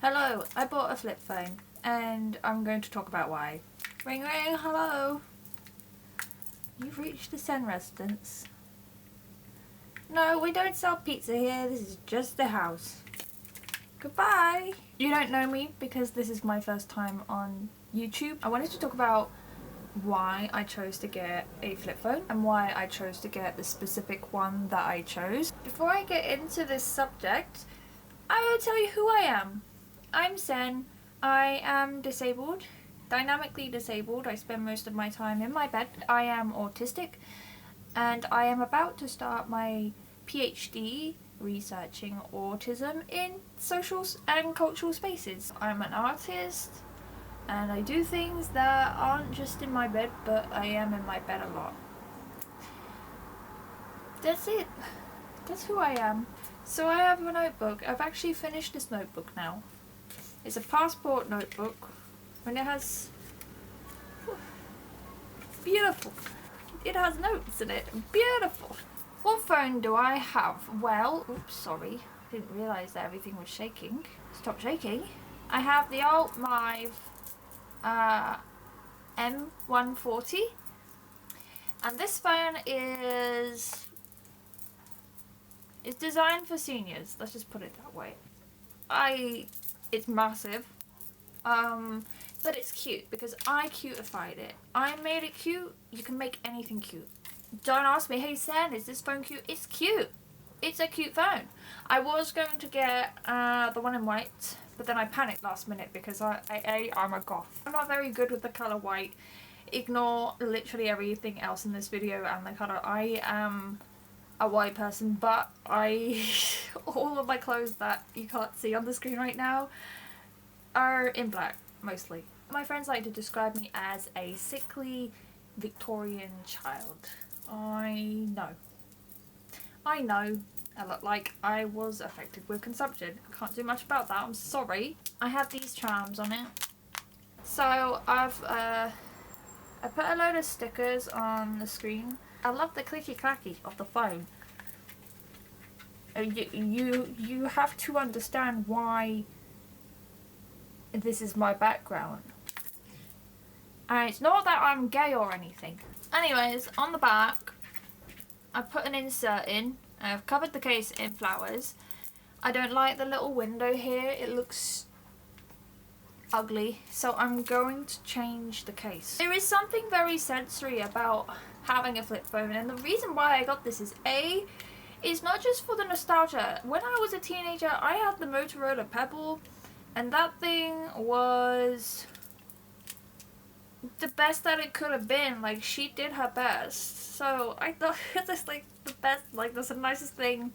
Hello, I bought a flip phone and I'm going to talk about why. Ring ring, hello. You've reached the Sen residence. No, we don't sell pizza here, this is just the house. Goodbye. You don't know me because this is my first time on YouTube. I wanted to talk about why I chose to get a flip phone and why I chose to get the specific one that I chose. Before I get into this subject, I will tell you who I am. I'm Sen. I am disabled, dynamically disabled. I spend most of my time in my bed. I am autistic and I am about to start my PhD researching autism in social and cultural spaces. I'm an artist and I do things that aren't just in my bed, but I am in my bed a lot. That's it. That's who I am. So I have a notebook. I've actually finished this notebook now. It's a passport notebook and it has beautiful. It has notes in it. Beautiful. What phone do I have? Well, oops, sorry. I didn't realise that everything was shaking. Stop shaking. I have the old Mive M140 and this phone is designed for seniors. Let's just put it that way. It's massive, but it's cute because I cutified it. I made it cute. You can make anything cute. Don't ask me, hey Sen, is this phone cute? It's cute. It's a cute phone. I was going to get the one in white, but then I panicked last minute because I'm a goth. I'm not very good with the colour white. Ignore literally everything else in this video and the colour. I am a white person, but all of my clothes that you can't see on the screen right now are in black, mostly. My friends like to describe me as a sickly Victorian child. I know. I look like I was affected with consumption. I can't do much about that, I'm sorry. I have these charms on it. So I put a load of stickers on the screen. I love the clicky clacky of the phone. You have to understand why this is my background. And it's not that I'm gay or anything. Anyways, on the back, I put an insert in. I've covered the case in flowers. I don't like the little window here. It looks ugly. So I'm going to change the case. There is something very sensory about having a flip phone, and the reason why I got this is it's not just for the nostalgia. When I was a teenager, I had the Motorola Pebble, and that thing was the best that it could have been. Like, she did her best. So I thought it's like the best, like that's the nicest thing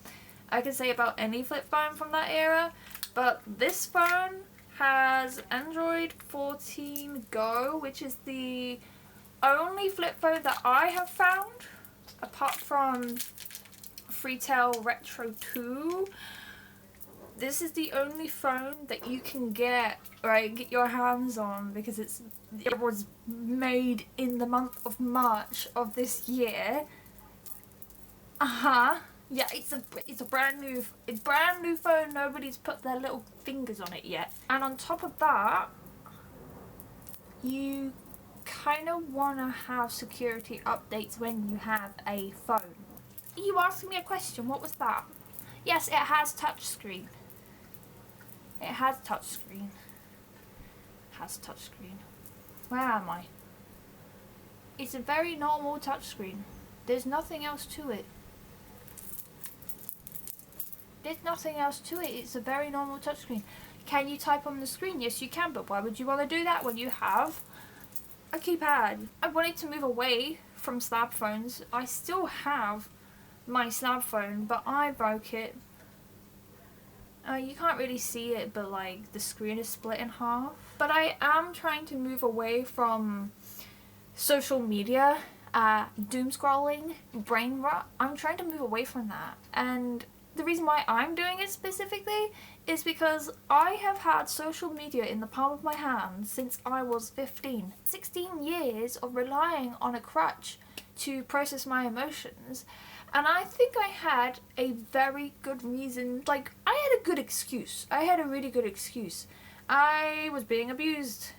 I can say about any flip phone from that era. But this phone has Android 14 Go, which is the only flip phone that I have found, apart from Freetel Retro 2. This is the only phone that you can get your hands on because it was made in the month of March of this year. Yeah, it's a brand new phone. Nobody's put their little fingers on it yet. And on top of that, you kind of want to have security updates when you have a phone. You asked me a question. What was that? Yes, it has touchscreen. It has touchscreen. Where am I? It's a very normal touchscreen. There's nothing else to it. It's a very normal touchscreen. Can you type on the screen? Yes, you can, but why would you want to do that when you have a keypad? I wanted to move away from slab phones. I still have my slab phone, but I broke it. You can't really see it, but like the screen is split in half. But I am trying to move away from social media, doom scrolling, brain rot. I'm trying to move away from that. And the reason why I'm doing it specifically is because I have had social media in the palm of my hand since I was 15. 16 years of relying on a crutch to process my emotions, And I think I had a very good reason, like, I had a good excuse. I had a really good excuse. I was being abused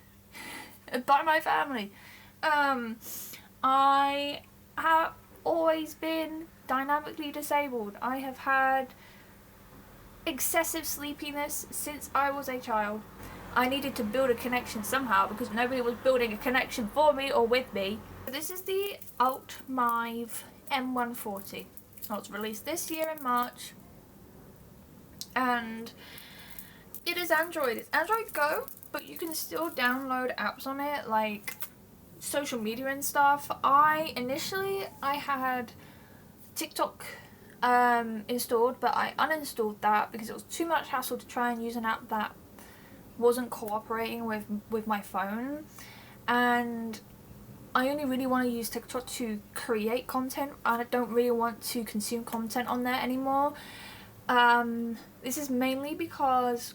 by my family. I have always been dynamically disabled. I have had excessive sleepiness since I was a child. I needed to build a connection somehow because nobody was building a connection for me or with me. This is the Alt-Mive M140. It was released this year in March, and it is Android. It's Android Go, but you can still download apps on it, like social media and stuff. I had TikTok installed, but I uninstalled that because it was too much hassle to try and use an app that wasn't cooperating with my phone, and I only really want to use TikTok to create content. I don't really want to consume content on there anymore. This is mainly because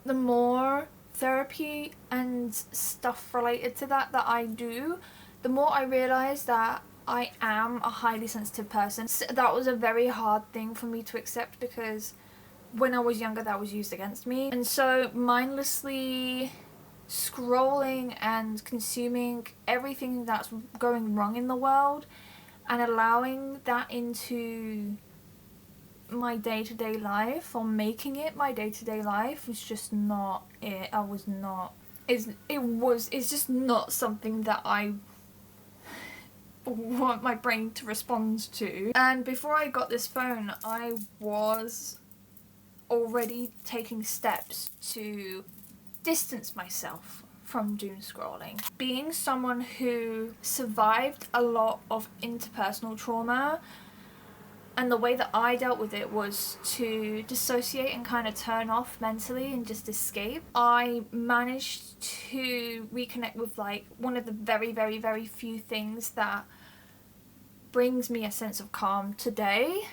the more therapy and stuff related to that I do, the more I realise that I am a highly sensitive person. That was a very hard thing for me to accept because when I was younger that was used against me. And so mindlessly scrolling and consuming everything that's going wrong in the world and allowing that into my day-to-day life, or making it my day-to-day life, was just not it. It's just not something that I want my brain to respond to. And before I got this phone, I was already taking steps to distance myself from doom scrolling. Being someone who survived a lot of interpersonal trauma, and the way that I dealt with it was to dissociate and kind of turn off mentally and just escape. I managed to reconnect with like one of the very, very, very few things that brings me a sense of calm today.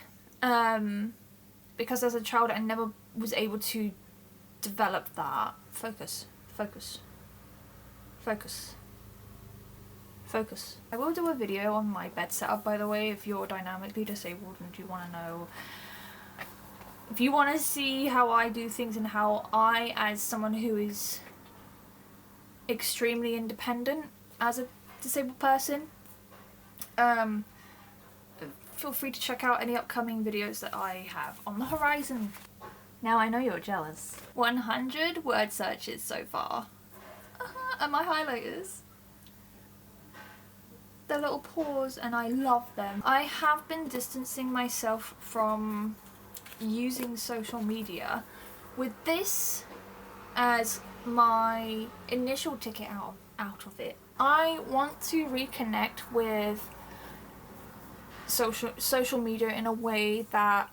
Because as a child I never was able to develop that. Focus. I will do a video on my bed setup, by the way, if you're dynamically disabled and you want to know. If you want to see how I do things and how I, as someone who is extremely independent as a disabled person, feel free to check out any upcoming videos that I have on the horizon. Now I know you're jealous. 100 word searches so far. And my highlighters. They're little paws and I love them. I have been distancing myself from using social media with this as my initial ticket out of it. I want to reconnect with social media in a way that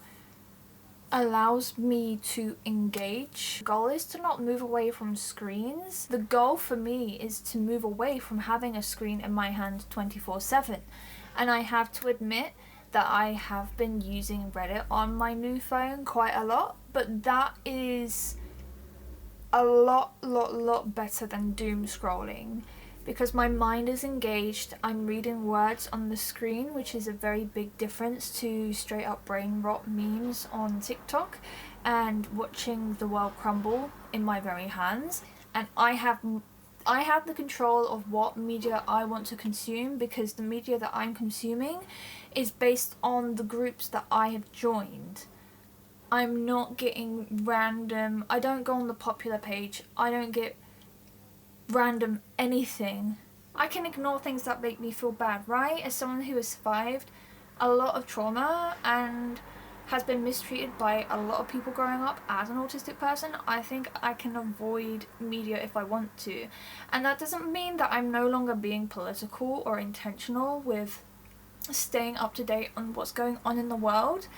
allows me to engage. The goal is to not move away from screens. The goal for me is to move away from having a screen in my hand 24/7. And I have to admit that I have been using Reddit on my new phone quite a lot, but that is a lot better than doom scrolling, because my mind is engaged. I'm reading words on the screen, which is a very big difference to straight up brain rot memes on TikTok, and watching the world crumble in my very hands. And I have the control of what media I want to consume, because the media that I'm consuming is based on the groups that I have joined. I'm not getting random, I don't go on the popular page, I don't get random anything. I can ignore things that make me feel bad, right? As someone who has survived a lot of trauma and has been mistreated by a lot of people growing up as an autistic person, I think I can avoid media if I want to. And that doesn't mean that I'm no longer being political or intentional with staying up to date on what's going on in the world,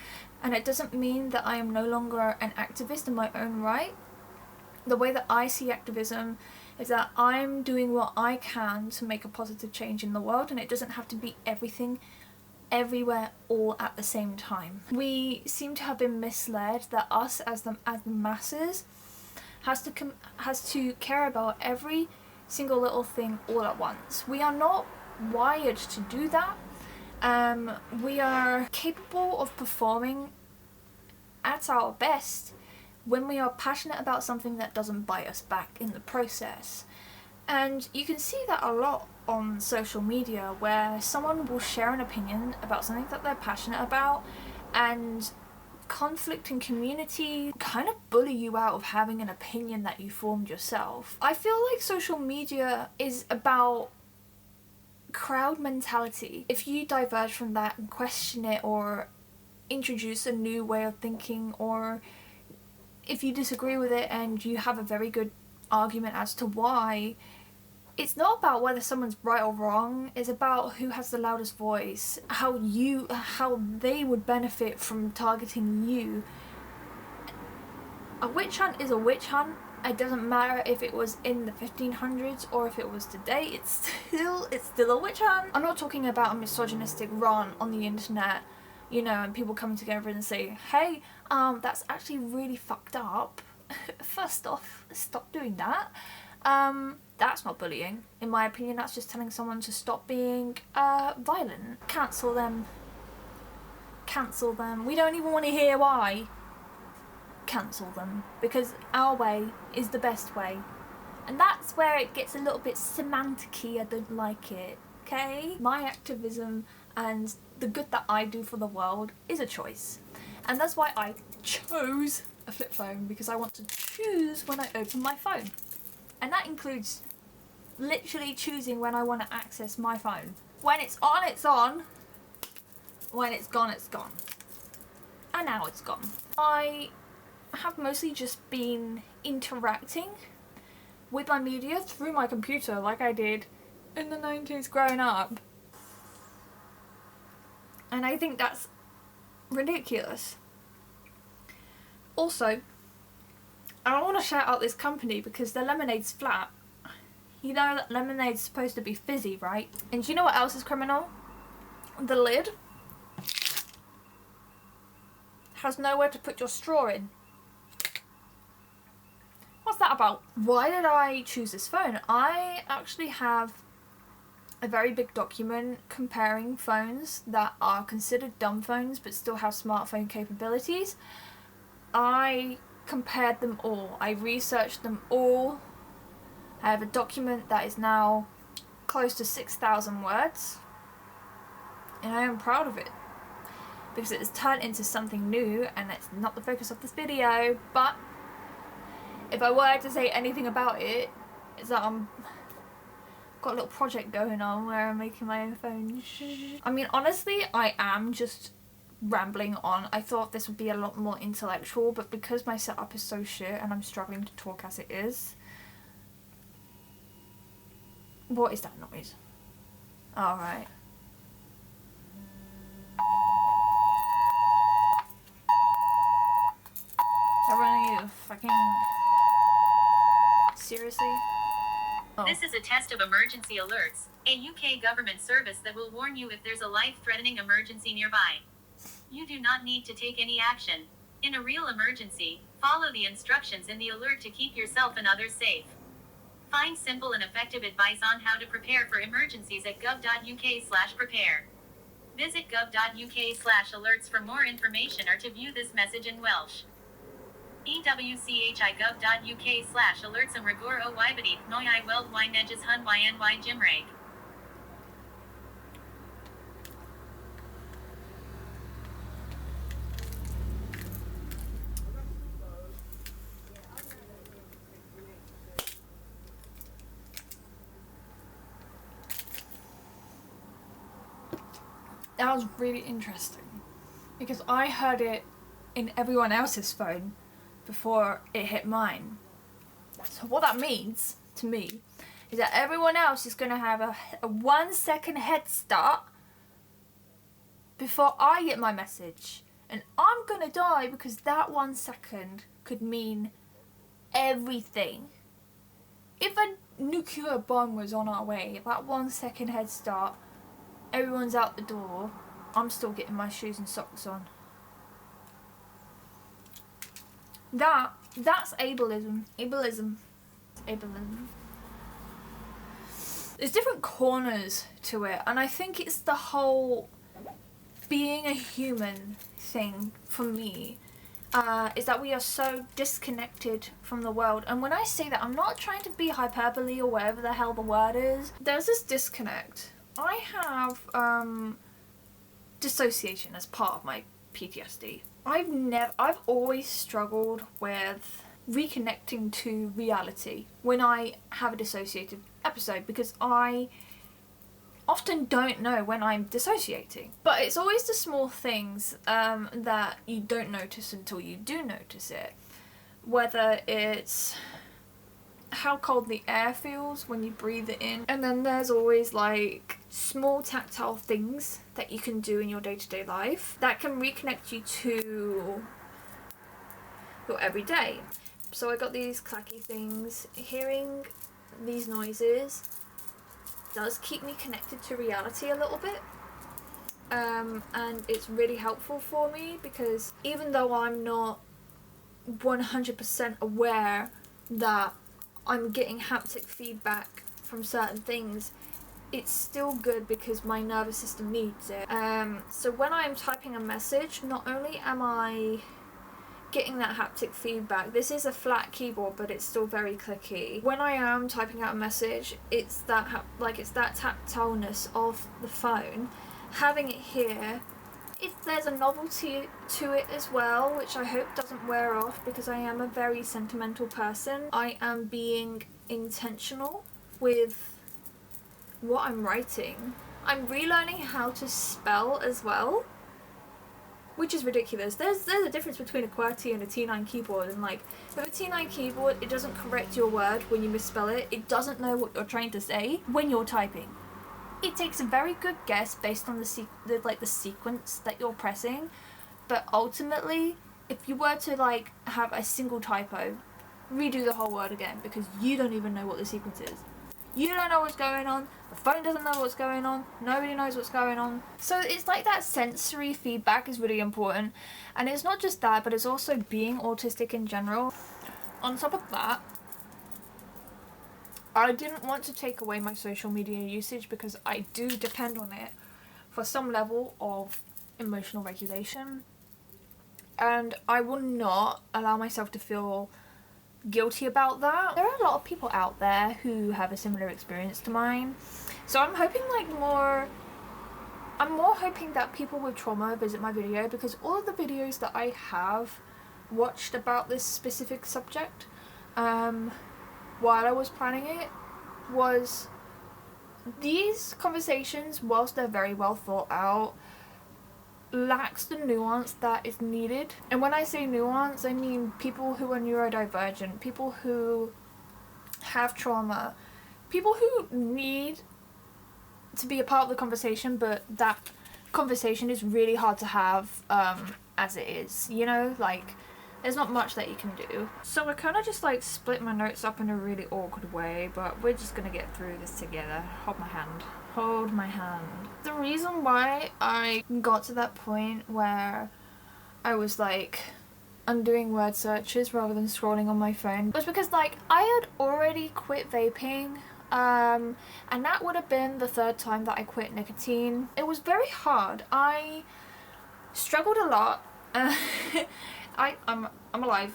and it doesn't mean that I am no longer an activist in my own right. The way that I see activism is that I'm doing what I can to make a positive change in the world, and it doesn't have to be everything, everywhere, all at the same time. We seem to have been misled that us as the masses has to care about every single little thing all at once. We are not wired to do that, We are capable of performing at our best when we are passionate about something that doesn't bite us back in the process. And you can see that a lot on social media, where someone will share an opinion about something that they're passionate about, and conflict and community kind of bully you out of having an opinion that you formed yourself. I feel like social media is about crowd mentality. If you diverge from that and question it, or introduce a new way of thinking, or if you disagree with it and you have a very good argument as to why, it's not about whether someone's right or wrong, it's about who has the loudest voice, how they would benefit from targeting you. A witch hunt is a witch hunt. It doesn't matter if it was in the 1500s or if it was today, it's still a witch hunt. I'm not talking about a misogynistic rant on the internet, you know, and people coming together and say, hey, that's actually really fucked up. First off, stop doing that. That's not bullying. In my opinion, that's just telling someone to stop being violent. Cancel them. Cancel them. We don't even want to hear why. Cancel them. Because our way is the best way. And that's where it gets a little bit semantic-y. I don't like it. Okay? My activism and the good that I do for the world is a choice. And that's why I chose a flip phone, because I want to choose when I open my phone. And that includes literally choosing when I want to access my phone. When it's on, it's on. When it's gone, it's gone. And now it's gone. I have mostly just been interacting with my media through my computer like I did in the 90s growing up. And I think that's ridiculous. Also, I don't want to shout out this company because their lemonade's flat. You know that lemonade's supposed to be fizzy, right? And do you know what else is criminal? The lid has nowhere to put your straw in. What's that about? Why did I choose this phone? I actually have a very big document comparing phones that are considered dumb phones but still have smartphone capabilities. I compared them all. I researched them all. I have a document that is now close to 6,000 words, and I am proud of it because it has turned into something new, and it's not the focus of this video. But if I were to say anything about it, it's that I've got a little project going on where I'm making my own phone. I mean, honestly, I am just rambling on. I thought this would be a lot more intellectual, but because my setup is so shit and I'm struggling to talk as it is. What is that noise? Alright. Everyone, you fucking... Seriously? Oh. This is a test of emergency alerts, a UK government service that will warn you if there's a life-threatening emergency nearby. You do not need to take any action. In a real emergency, follow the instructions in the alert to keep yourself and others safe. Find simple and effective advice on how to prepare for emergencies at gov.uk/prepare. Visit gov.uk/alerts for more information or to view this message in Welsh. ewchigov.uk/alerts am rigor o wybydith noi I weld y neges hun yny gymreg. That was really interesting because I heard it in everyone else's phone before it hit mine. So what that means to me is that everyone else is going to have a 1 second head start before I get my message. And I'm going to die because that 1 second could mean everything. If a nuclear bomb was on our way, that 1 second head start, everyone's out the door, I'm still getting my shoes and socks on. That's ableism. Ableism. There's different corners to it, and I think it's the whole being a human thing for me is that we are so disconnected from the world. And when I say that, I'm not trying to be hyperbole or whatever the hell the word is. There's this disconnect. I have dissociation as part of my PTSD. I've always struggled with reconnecting to reality when I have a dissociative episode, because I often don't know when I'm dissociating. But it's always the small things that you don't notice until you do notice it. Whether it's how cold the air feels when you breathe it in, and then there's always like small tactile things that you can do in your day-to-day life that can reconnect you to your everyday. So I got these clacky things. Hearing these noises does keep me connected to reality a little bit, and it's really helpful for me, because even though I'm not 100% aware that I'm getting haptic feedback from certain things, it's still good because my nervous system needs it. So when I'm typing a message, not only am I getting that haptic feedback, this is a flat keyboard but it's still very clicky. When I am typing out a message, it's that it's that tactileness of the phone. Having it here, there's a novelty to it as well, which I hope doesn't wear off, because I am a very sentimental person. I am being intentional with what I'm writing. I'm relearning how to spell as well, which is ridiculous. There's a difference between a QWERTY and a T9 keyboard, and like with a T9 keyboard, it doesn't correct your word when you misspell it. It doesn't know what you're trying to say when you're typing. It takes a very good guess based on the sequence that you're pressing, but ultimately, if you were to like have a single typo, redo the whole word again, because you don't even know what the sequence is. You don't know what's going on, the phone doesn't know what's going on, nobody knows what's going on. So it's like that sensory feedback is really important. And it's not just that, but it's also being autistic in general. On top of that, I didn't want to take away my social media usage, because I do depend on it for some level of emotional regulation. And I will not allow myself to feel guilty about that. There are a lot of people out there who have a similar experience to mine, so I'm hoping I'm more hoping that people with trauma visit my video, because all of the videos that I have watched about this specific subject while I was planning it was these conversations, whilst they're very well thought out, lacks the nuance that is needed. And when I say nuance, I mean people who are neurodivergent, people who have trauma, people who need to be a part of the conversation, but that conversation is really hard to have as it is, you know, like there's not much that you can do. So I kind of just like split my notes up in a really awkward way, but we're just gonna get through this together. Hold my hand. Hold my hand. The reason why I got to that point where I was like undoing word searches rather than scrolling on my phone was because like I had already quit vaping, and that would have been the third time that I quit nicotine. It was very hard. I struggled a lot. I'm alive.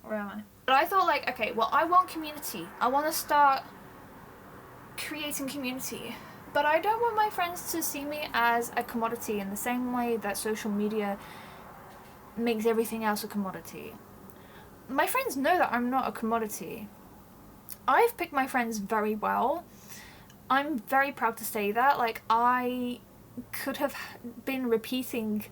Where am I? But I thought like, okay, well I want community. I want to start creating community. But I don't want my friends to see me as a commodity in the same way that social media makes everything else a commodity. My friends know that I'm not a commodity. I've picked my friends very well. I'm very proud to say that. Like, I could have been repeating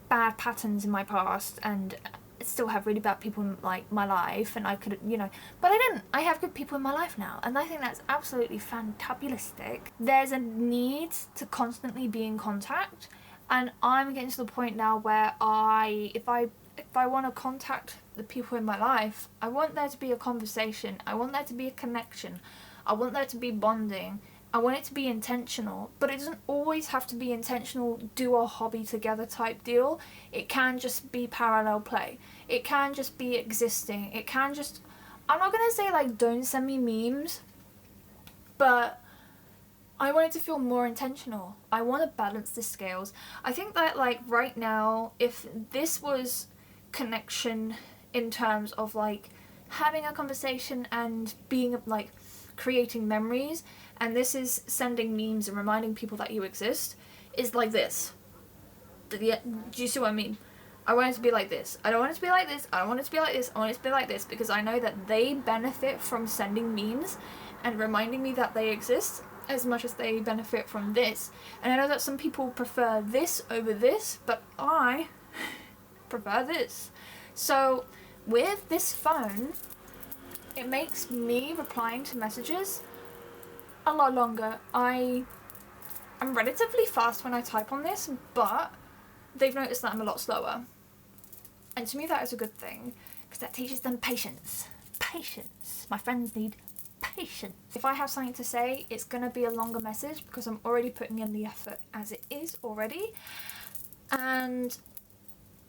bad patterns in my past and still have really bad people in like my life, and I could, you know, but I didn't. I have good people in my life now, and I think that's absolutely fantabulistic. There's a need to constantly be in contact, and I'm getting to the point now where if I want to contact the people in my life, I want there to be a conversation, I want there to be a connection, I want there to be bonding, I want it to be intentional, but it doesn't always have to be intentional, do a hobby together type deal. It can just be parallel play. It can just be existing. It can just, I'm not going to say like don't send me memes, but I want it to feel more intentional. I want to balance the scales. I think that like right now, if this was connection in terms of like having a conversation and being like creating memories, and this is sending memes and reminding people that you exist, is like this. Do you see what I mean? I want it to be like this. I don't want it to be like this. I don't want it to be like this. I want it to be like this because I know that they benefit from sending memes and reminding me that they exist as much as they benefit from this. And I know that some people prefer this over this, but I prefer this. So with this phone, it makes me replying to messages a lot longer. I'm relatively fast when I type on this, but they've noticed that I'm a lot slower. And to me that is a good thing, because that teaches them patience. Patience. My friends need patience. If I have something to say, it's going to be a longer message because I'm already putting in the effort as it is already. And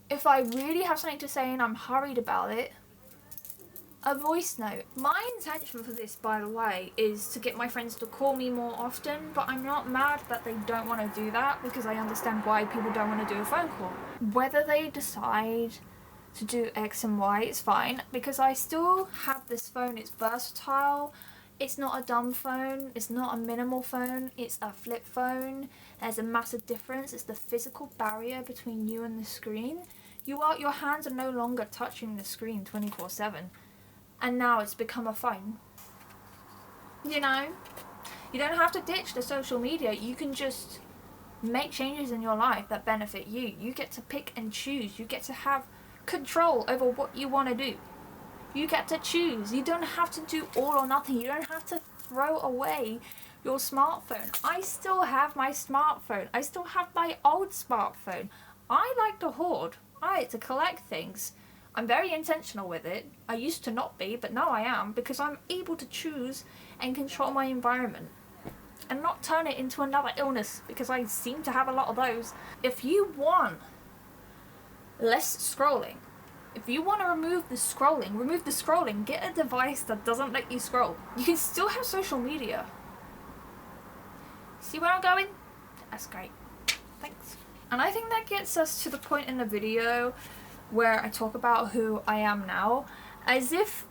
if I really have something to say and I'm hurried about it, a voice note. My intention for this, by the way, is to get my friends to call me more often, but I'm not mad that they don't want to do that because I understand why people don't want to do a phone call. Whether they decide to do X and Y, it's fine, because I still have this phone. It's versatile. It's not a dumb phone. It's not a minimal phone. It's a flip phone. There's a massive difference. It's the physical barrier between you and the screen. Your hands are no longer touching the screen 24/7. And now it's become a phone. You know? You don't have to ditch the social media. You can just make changes in your life that benefit you. You get to pick and choose. You get to have control over what you want to do. You get to choose. You don't have to do all or nothing. You don't have to throw away your smartphone. I still have my smartphone. I still have my old smartphone. I like to hoard. I like to collect things. I'm very intentional with it. I used to not be, but now I am, because I'm able to choose and control my environment and not turn it into another illness, because I seem to have a lot of those. If you want less scrolling, if you want to remove the scrolling, get a device that doesn't let you scroll. You can still have social media. See where I'm going? That's great. Thanks. And I think that gets us to the point in the video where I talk about who I am now, as if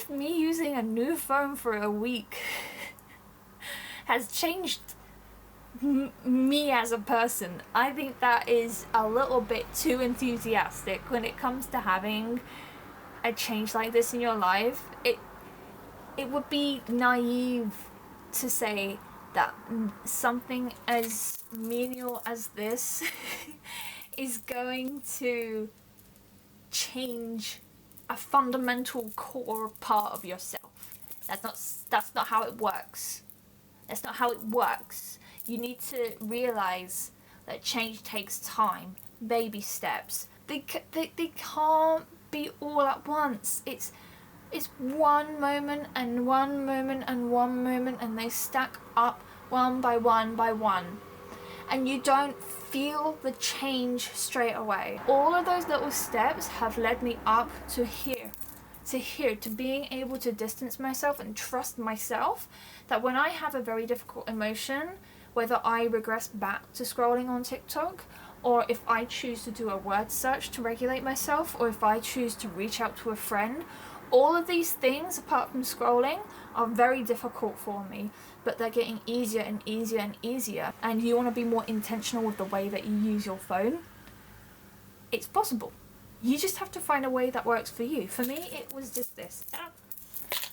me using a new phone for a week has changed me as a person. I think that is a little bit too enthusiastic when it comes to having a change like this in your life. It would be naive to say that something as menial as this is going to change a fundamental core part of yourself. That's not how it works. That's not how it works. You need to realize that change takes time, baby steps. They can't be all at once. It's one moment and one moment and one moment, and they stack up one by one by one. And you don't feel the change straight away. All of those little steps have led me up to here, to being able to distance myself and trust myself, that when I have a very difficult emotion, whether I regress back to scrolling on TikTok, or if I choose to do a word search to regulate myself, or if I choose to reach out to a friend, all of these things, apart from scrolling, are very difficult for me, but they're getting easier and easier and easier. And you want to be more intentional with the way that you use your phone? It's possible. You just have to find a way that works for you. For me, it was just this.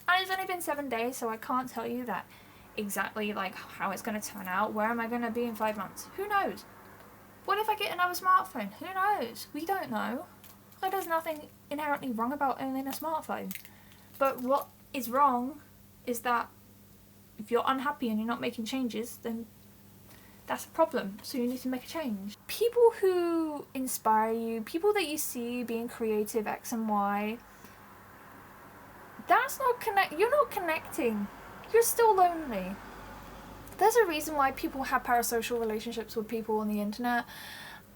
And it's only been 7 days, so I can't tell you that exactly like how it's going to turn out. Where am I going to be in 5 months? Who knows? What if I get another smartphone? Who knows? We don't know. Like, there's nothing inherently wrong about owning a smartphone. But what is wrong is that if you're unhappy and you're not making changes, then that's a problem. So you need to make a change. People who inspire you, people that you see being creative, X and Y, that's not you're not connecting. You're still lonely. There's a reason why people have parasocial relationships with people on the internet.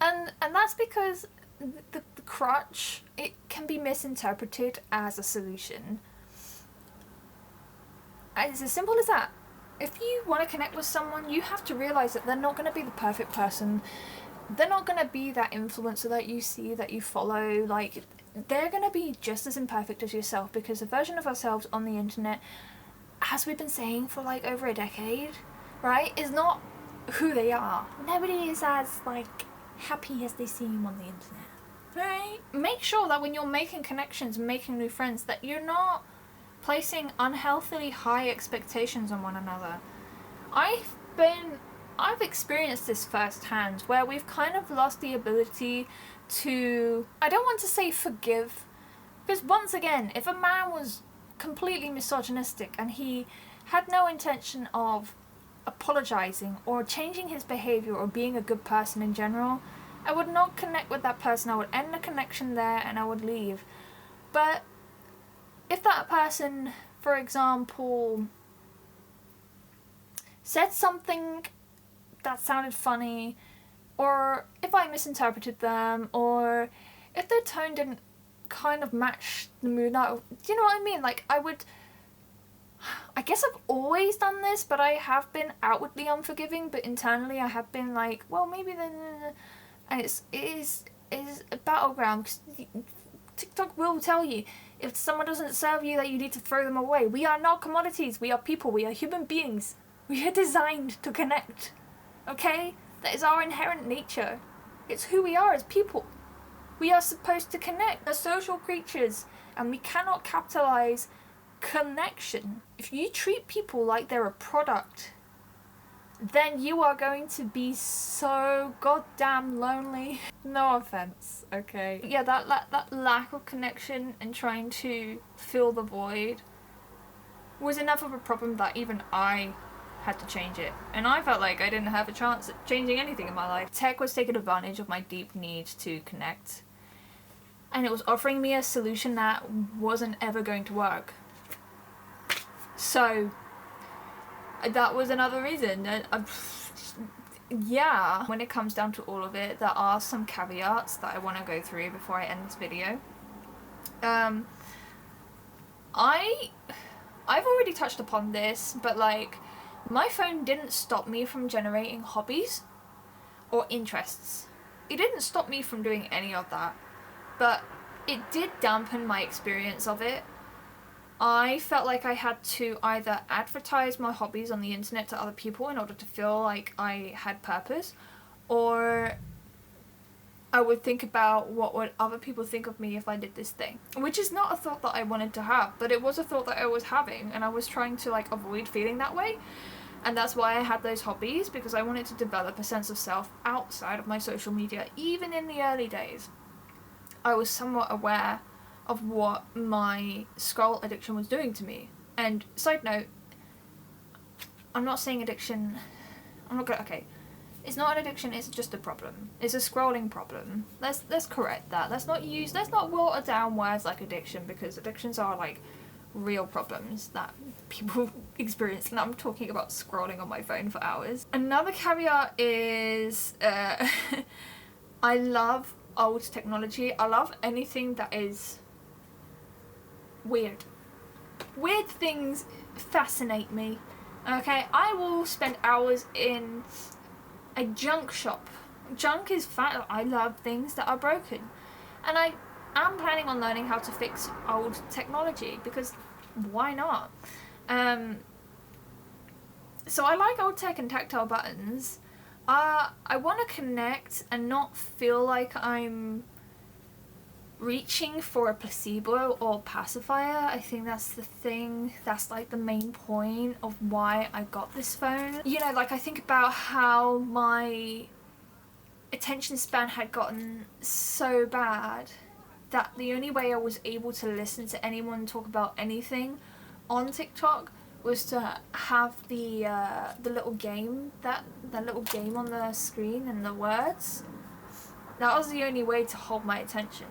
And that's because the crutch, it can be misinterpreted as a solution. It's as simple as that. if you want to connect with someone, you have to realize that they're not going to be the perfect person. They're not going to be that influencer that you see, that you follow. Like, they're going to be just as imperfect as yourself, because the version of ourselves on the internet, as we've been saying for like over a decade, right, is not who they are. Nobody is as like happy as they seem on the internet, right? Make sure that when you're making connections, making new friends, that you're not placing unhealthily high expectations on one another. I've experienced this firsthand, where we've kind of lost the ability to, I don't want to say forgive, because once again, if a man was completely misogynistic and he had no intention of apologizing or changing his behavior or being a good person in general, I would not connect with that person. I would end the connection there and I would leave. But if that person, for example, said something that sounded funny, or if I misinterpreted them, or if their tone didn't kind of match the mood, do you know what I mean? Like, I guess I've always done this, but I have been outwardly unforgiving, but internally I have been like, well, maybe then, and it is a battleground, because TikTok will tell you, if someone doesn't serve you, that you need to throw them away. We are not commodities, we are people, we are human beings. We are designed to connect, okay? That is our inherent nature. It's who we are as people. We are supposed to connect. We're social creatures, and we cannot capitalize connection. If you treat people like they're a product, then you are going to be so goddamn lonely. No offense, okay? Yeah, that lack of connection and trying to fill the void was enough of a problem that even I had to change it. And I felt like I didn't have a chance at changing anything in my life. Tech was taking advantage of my deep need to connect, and it was offering me a solution that wasn't ever going to work. So that was another reason. Yeah, when it comes down to all of it, there are some caveats that I want to go through before I end this video. I've already touched upon this, but like, my phone didn't stop me from generating hobbies or interests. It didn't stop me from doing any of that, but it did dampen my experience of it. I felt like I had to either advertise my hobbies on the internet to other people in order to feel like I had purpose, or I would think about what would other people think of me if I did this thing. Which is not a thought that I wanted to have, but it was a thought that I was having, and I was trying to like avoid feeling that way. And that's why I had those hobbies, because I wanted to develop a sense of self outside of my social media. Even in the early days, I was somewhat aware of what my scroll addiction was doing to me. And side note, I'm not saying addiction, okay, it's not an addiction, it's just a problem. It's a scrolling problem. Let's correct that. Let's not water down words like addiction, because addictions are like real problems that people experience, and I'm talking about scrolling on my phone for hours. Another caveat is I love old technology. I love anything that is weird. Weird things fascinate me. Okay, I will spend hours in a junk shop. Junk is fat. I love things that are broken, and I am planning on learning how to fix old technology, because why not? So I like old tech and tactile buttons. I want to connect and not feel like I'm reaching for a placebo or pacifier. I think that's the thing, that's like the main point of why I got this phone. You know, like I think about how my attention span had gotten so bad that the only way I was able to listen to anyone talk about anything on TikTok was to have the little game, that little game on the screen and the words. That was the only way to hold my attention.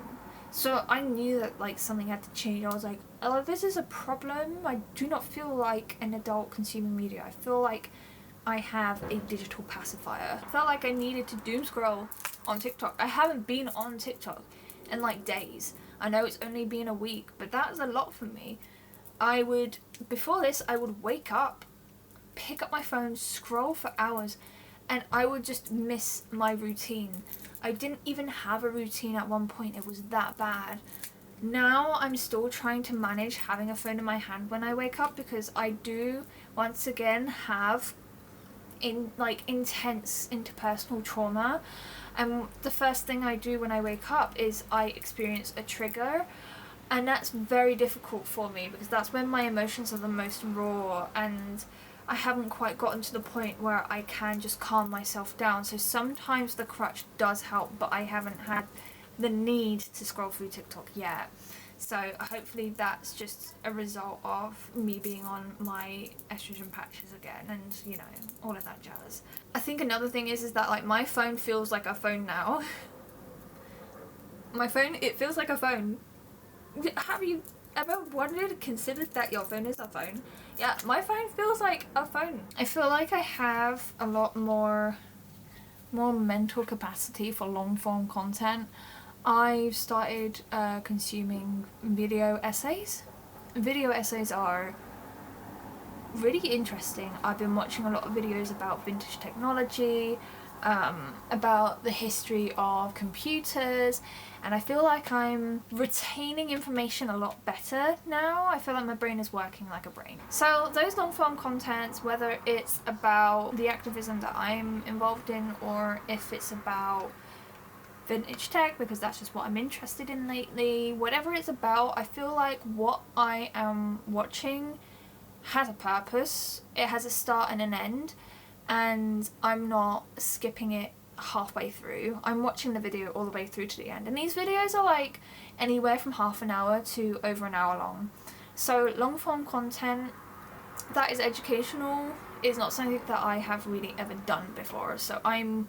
So I knew that like something had to change. I was like, oh, this is a problem. I do not feel like an adult consuming media. I feel like I have a digital pacifier. I felt like I needed to doom scroll on TikTok. I haven't been on TikTok in like days. I know it's only been a week, but that was a lot for me. Before this, I would wake up, pick up my phone, scroll for hours, and I would just miss my routine. I didn't even have a routine at one point. It was that bad. Now I'm still trying to manage having a phone in my hand when I wake up, because I do once again have intense interpersonal trauma, and the first thing I do when I wake up is I experience a trigger, and that's very difficult for me because that's when my emotions are the most raw, and I haven't quite gotten to the point where I can just calm myself down. So sometimes the crutch does help, but I haven't had the need to scroll through TikTok yet. So hopefully that's just a result of me being on my estrogen patches again, and you know, all of that jazz. I think another thing is that like my phone feels like a phone now. My phone, it feels like a phone. Have you ever considered that your phone is a phone? Yeah, my phone feels like a phone. I feel like I have a lot more mental capacity for long form content. I've started consuming video essays. Video essays are really interesting. I've been watching a lot of videos about vintage technology, about the history of computers, and I feel like I'm retaining information a lot better now. I feel like my brain is working like a brain. So those long form contents, whether it's about the activism that I'm involved in, or if it's about vintage tech because that's just what I'm interested in lately, whatever it's about, I feel like what I am watching has a purpose. It has a start and an end, and I'm not skipping it halfway through. I'm watching the video all the way through to the end, and these videos are like anywhere from half an hour to over an hour long. So long form content that is educational is not something that I have really ever done before, so I'm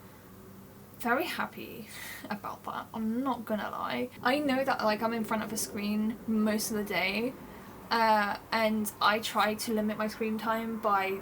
very happy about that. I'm not gonna lie. I know that like I'm in front of a screen most of the day, and I try to limit my screen time by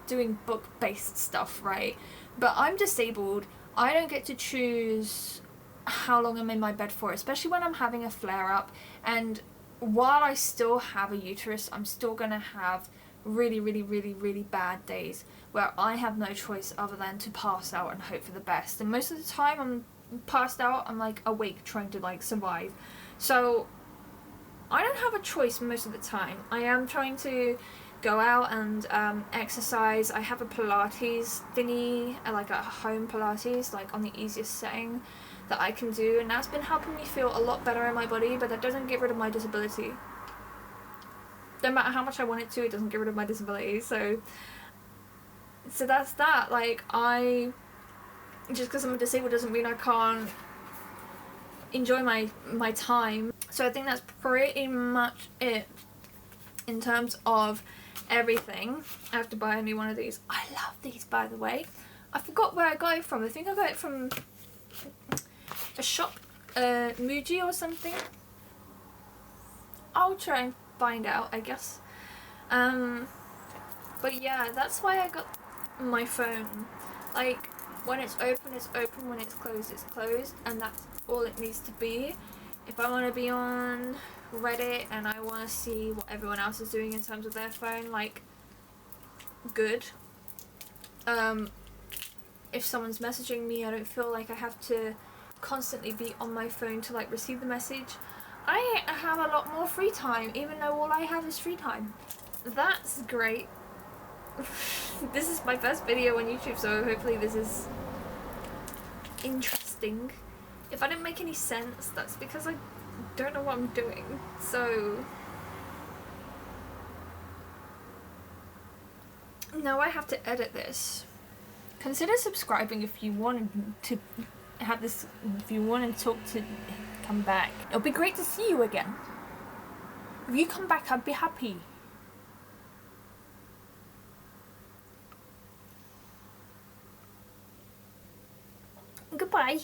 doing book-based stuff, right? But I'm disabled. I don't get to choose how long I'm in my bed for, especially when I'm having a flare-up. And while I still have a uterus, I'm still gonna have really, really, really, really bad days where I have no choice other than to pass out and hope for the best. And most of the time I'm passed out, I'm like awake trying to like survive. So I don't have a choice most of the time. I am trying to go out and exercise. I have a Pilates thingy, like a home Pilates, like on the easiest setting that I can do, and that's been helping me feel a lot better in my body, but that doesn't get rid of my disability. No matter how much I want it to, it doesn't get rid of my disability. So that's that. Like, just because I'm disabled doesn't mean I can't enjoy my time. So I think that's pretty much it in terms of everything. I have to buy a new one of these. I love these, by the way. I forgot where I got it from. I think I got it from a shop, Muji or something. I'll try and find out, I guess. But yeah, that's why I got my phone. Like, when it's open, it's open. When it's closed, it's closed. And that's all it needs to be. If I want to be on Reddit and I want to see what everyone else is doing in terms of their phone, like, good. If someone's messaging me, I don't feel like I have to constantly be on my phone to like receive the message. I have a lot more free time, even though all I have is free time. That's great. This is my first video on YouTube, so hopefully this is interesting. If I didn't make any sense, that's because I don't know what I'm doing. So now I have to edit this. Consider subscribing if you wanted to have this, if you want to talk to come back. It'll be great to see you again. If you come back, I'd be happy. Goodbye.